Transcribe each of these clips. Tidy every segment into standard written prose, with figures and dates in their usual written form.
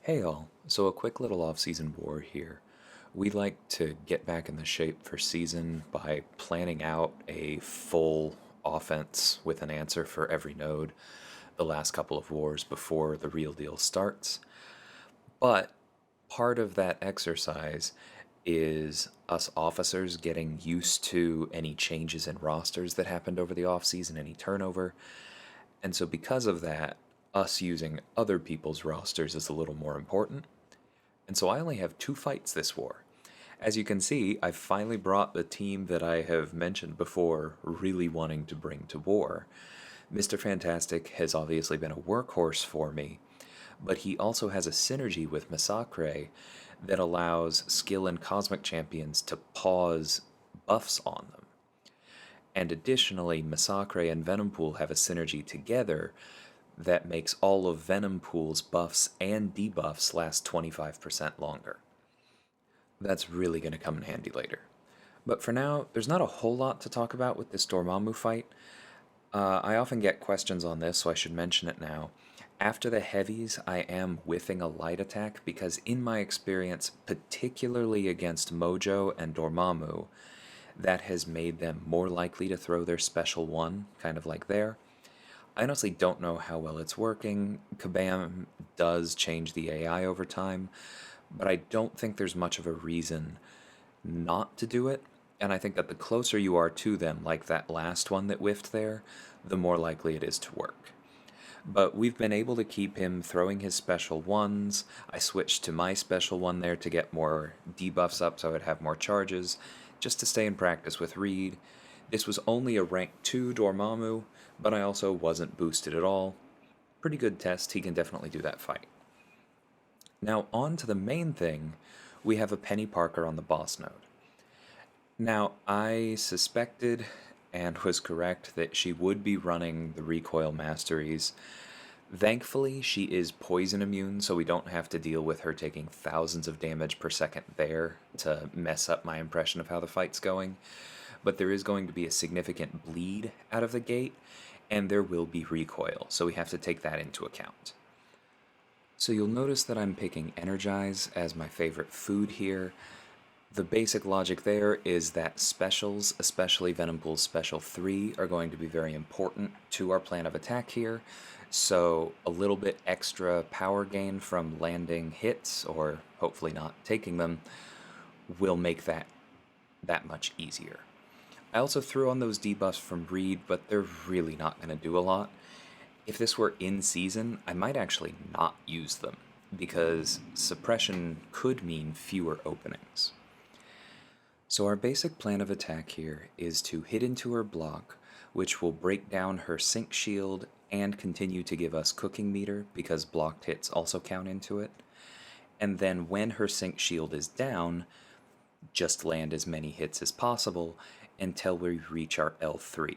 Hey all, so a quick little off-season war here. We like to get back in the shape for season by planning out a full offense with an answer for every node the last couple of wars before the real deal starts. But part of that exercise is us officers getting used to any changes in rosters that happened over the off-season, any turnover. And so because of that, us using other people's rosters is a little more important. And so I only have two fights this war. As you can see, I've finally brought the team that I have mentioned before really wanting to bring to war. Mr. Fantastic has obviously been a workhorse for me, but he also has a synergy with Massacre that allows skill and cosmic champions to pause buffs on them. And additionally, Massacre and Venompool have a synergy together that makes all of Venompool's buffs and debuffs last 25% longer. That's really going to come in handy later. But for now, there's not a whole lot to talk about with this Dormammu fight. I often get questions on this, so I should mention it now. After the heavies, I am whiffing a light attack because in my experience, particularly against Mojo and Dormammu, that has made them more likely to throw their special one, kind of like there. I honestly don't know how well it's working. Kabam does change the AI over time, but I don't think there's much of a reason not to do it. And I think that the closer you are to them, like that last one that whiffed there, the more likely it is to work. But we've been able to keep him throwing his special ones. I switched to my special one there to get more debuffs up so I would have more charges, just to stay in practice with Reed. This was only a rank 2 Dormammu, but I also wasn't boosted at all. Pretty good test, he can definitely do that fight. Now on to the main thing, we have a Penny Parker on the boss node. Now, I suspected and was correct that she would be running the recoil masteries. Thankfully, she is poison immune, so we don't have to deal with her taking thousands of damage per second there to mess up my impression of how the fight's going. But there is going to be a significant bleed out of the gate, and there will be recoil, so we have to take that into account. So you'll notice that I'm picking Energize as my favorite food here. The basic logic there is that specials, especially Venompool's Special 3, are going to be very important to our plan of attack here, so a little bit extra power gain from landing hits, or hopefully not taking them, will make that much easier. I also threw on those debuffs from Reed, but they're really not going to do a lot. If this were in season, I might actually not use them, because suppression could mean fewer openings. So our basic plan of attack here is to hit into her block, which will break down her sync shield and continue to give us cooking meter because blocked hits also count into it. And then when her sync shield is down, just land as many hits as possible until we reach our L3.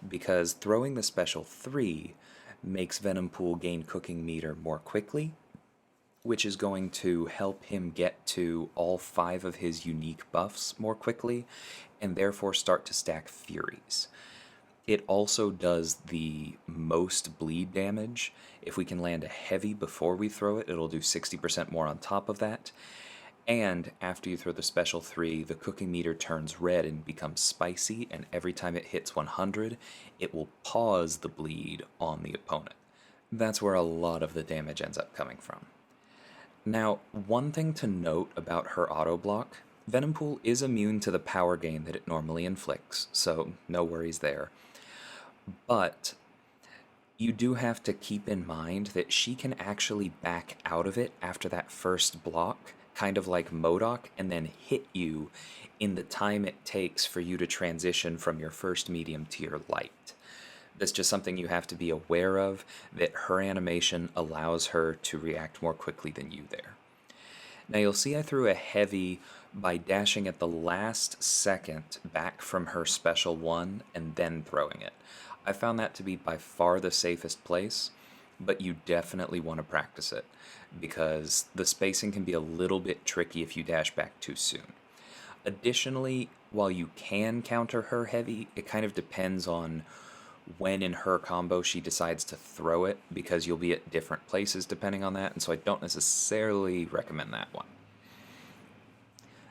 Because throwing the special 3 makes Venompool gain cooking meter more quickly, which is going to help him get to all 5 of his unique buffs more quickly, and therefore start to stack Furies. It also does the most bleed damage. If we can land a heavy before we throw it, it'll do 60% more on top of that. And after you throw the special 3, the cooking meter turns red and becomes spicy, and every time it hits 100, it will pause the bleed on the opponent. That's where a lot of the damage ends up coming from. Now, one thing to note about her auto block, Venompool is immune to the power gain that it normally inflicts, so no worries there. But you do have to keep in mind that she can actually back out of it after that first block, kind of like MODOK, and then hit you in the time it takes for you to transition from your first medium to your light. That's just something you have to be aware of, that her animation allows her to react more quickly than you there. Now you'll see I threw a heavy by dashing at the last second back from her special 1 and then throwing it. I found that to be by far the safest place, but you definitely want to practice it, because the spacing can be a little bit tricky if you dash back too soon. Additionally, while you can counter her heavy, it kind of depends on when in her combo she decides to throw it, because you'll be at different places depending on that, and so I don't necessarily recommend that one.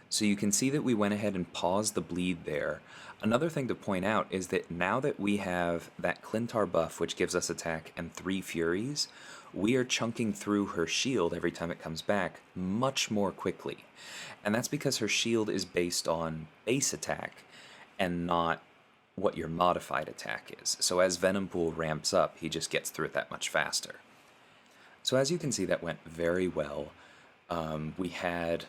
So you can see that we went ahead and paused the bleed there. Another thing to point out is that now that we have that Clintar buff, which gives us attack and 3 Furies, we are chunking through her shield every time it comes back much more quickly. And that's because her shield is based on base attack and not what your modified attack is. So as Venompool ramps up, he just gets through it that much faster. So as you can see, that went very well. We had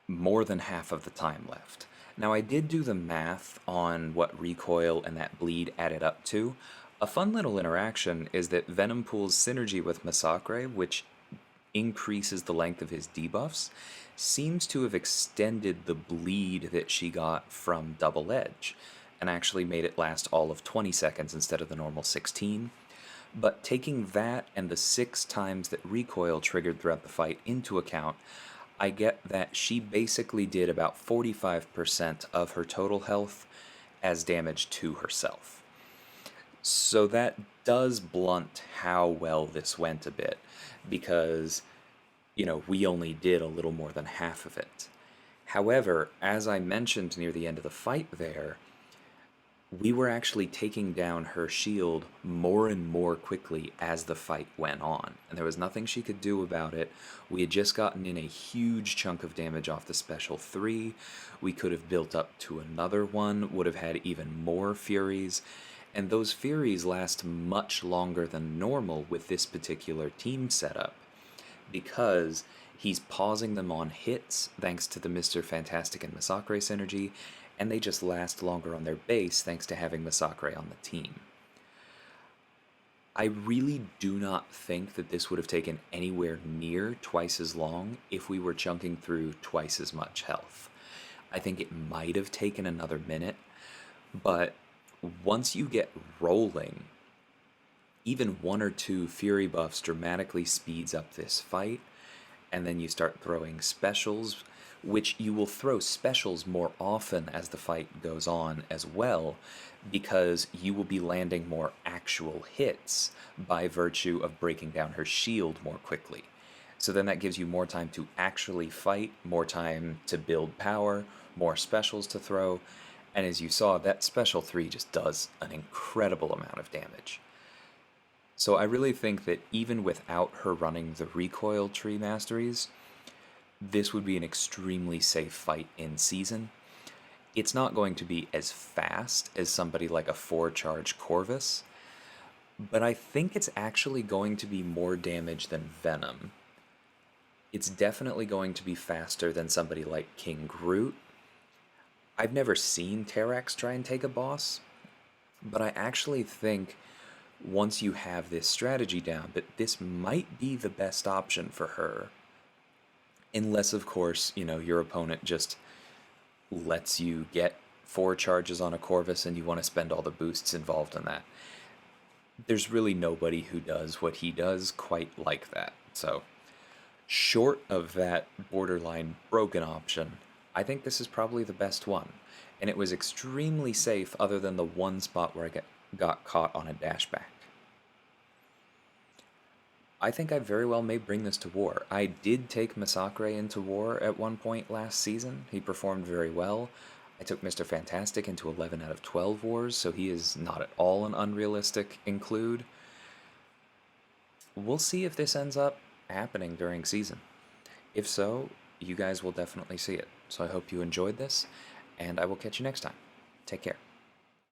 more than half of the time left. Now I did do the math on what recoil and that bleed added up to. A fun little interaction is that Venompool's synergy with Massacre, which increases the length of his debuffs, seems to have extended the bleed that she got from Double Edge, and actually made it last all of 20 seconds instead of the normal 16. But taking that and the 6 times that recoil triggered throughout the fight into account, I get that she basically did about 45% of her total health as damage to herself. So that does blunt how well this went a bit, because, we only did a little more than half of it. However, as I mentioned near the end of the fight there, we were actually taking down her shield more and more quickly as the fight went on, and there was nothing she could do about it. We had just gotten in a huge chunk of damage off the special 3. We could have built up to another one, would have had even more Furies, and those Furies last much longer than normal with this particular team setup, because he's pausing them on hits thanks to the Mr. Fantastic and Massacre synergy, and they just last longer on their base thanks to having Massacre on the team. I really do not think that this would have taken anywhere near twice as long if we were chunking through twice as much health. I think it might have taken another minute, but once you get rolling, even 1 or 2 Fury buffs dramatically speeds up this fight, and then you start throwing specials, which you will throw specials more often as the fight goes on as well, because you will be landing more actual hits by virtue of breaking down her shield more quickly. So then that gives you more time to actually fight, more time to build power, more specials to throw, and as you saw, that special 3 just does an incredible amount of damage. So I really think that even without her running the recoil tree masteries, this would be an extremely safe fight in season. It's not going to be as fast as somebody like a 4-charge Corvus, but I think it's actually going to be more damage than Venom. It's definitely going to be faster than somebody like King Groot. I've never seen Terrax try and take a boss, but I actually think once you have this strategy down, that this might be the best option for her. Unless, of course, your opponent just lets you get 4 charges on a Corvus and you want to spend all the boosts involved in that. There's really nobody who does what he does quite like that. So, short of that borderline broken option, I think this is probably the best one. And it was extremely safe other than the one spot where I got caught on a dashback. I think I very well may bring this to war. I did take Massacre into war at one point last season. He performed very well. I took Mr. Fantastic into 11 out of 12 wars, so he is not at all an unrealistic include. We'll see if this ends up happening during season. If so, you guys will definitely see it. So I hope you enjoyed this, and I will catch you next time. Take care.